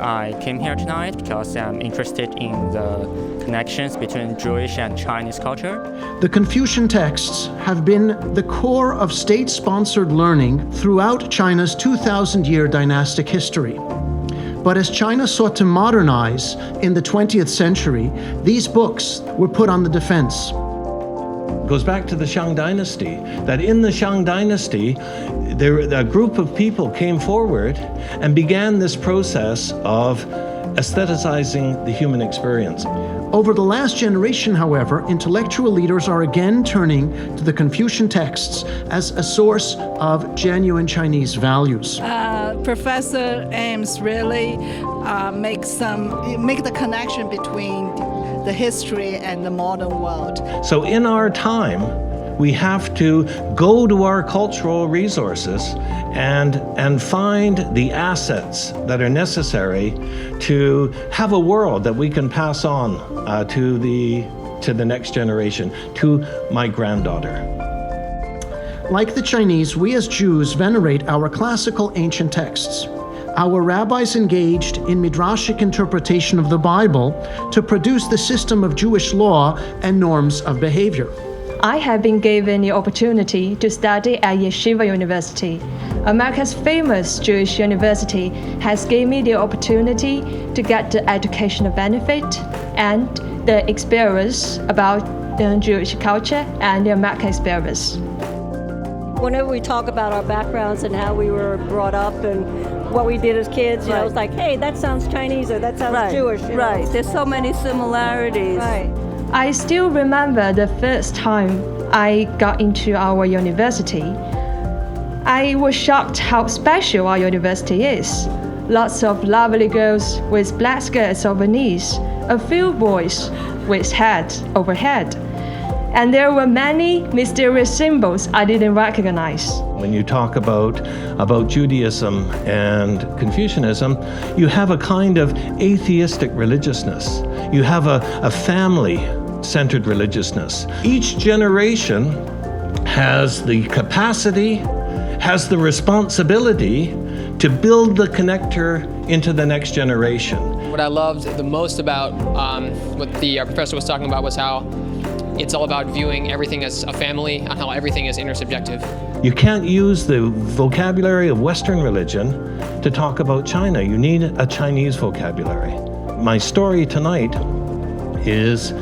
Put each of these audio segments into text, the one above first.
I came here tonight because I'm interested in the connections between Jewish and Chinese culture. The Confucian texts have been the core of state-sponsored learning throughout China's 2,000-year dynastic history. But as China sought to modernize in the 20th century, these books were put on the defense. It goes back to the Shang Dynasty, that in the Shang Dynasty, a group of people came forward and began this process of aestheticizing the human experience. Over the last generation, however, intellectual leaders are again turning to the Confucian texts as a source of genuine Chinese values. Professor Ames really make the connection between the history and the modern world. So in our time, we have to go to our cultural resources and find the assets that are necessary to have a world that we can pass on to the next generation, to my granddaughter. Like the Chinese, we as Jews venerate our classical ancient texts. Our rabbis engaged in midrashic interpretation of the Bible to produce the system of Jewish law and norms of behavior. I have been given the opportunity to study at Yeshiva University. America's famous Jewish university has given me the opportunity to get the educational benefit and the experience about the Jewish culture and the American experience. Whenever we talk about our backgrounds and how we were brought up and what we did as kids, you know, it's like, hey, that sounds Chinese or that sounds Jewish. Right, there's so many similarities. Right. I still remember the first time I got into our university. I was shocked how special our university is. Lots of lovely girls with black skirts over knees, a few boys with heads over head. And there were many mysterious symbols I didn't recognize. When you talk about Judaism and Confucianism, you have a kind of atheistic religiousness. You have a family-centered religiousness. Each generation has the capacity, has the responsibility to build the connector into the next generation. What I loved the most about what the professor was talking about was how it's all about viewing everything as a family and how everything is intersubjective. You can't use the vocabulary of Western religion to talk about China. You need a Chinese vocabulary. My story tonight is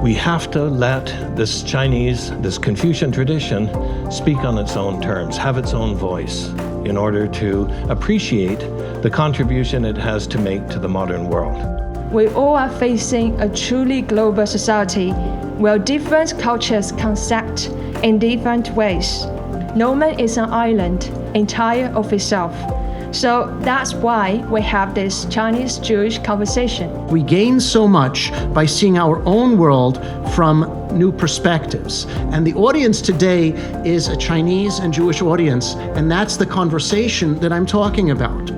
we have to let this Confucian tradition speak on its own terms, have its own voice in order to appreciate the contribution it has to make to the modern world. We all are facing a truly global society where different cultures concept in different ways. No man is an island, entire of itself. So that's why we have this Chinese-Jewish conversation. We gain so much by seeing our own world from new perspectives. And the audience today is a Chinese and Jewish audience, and that's the conversation that I'm talking about.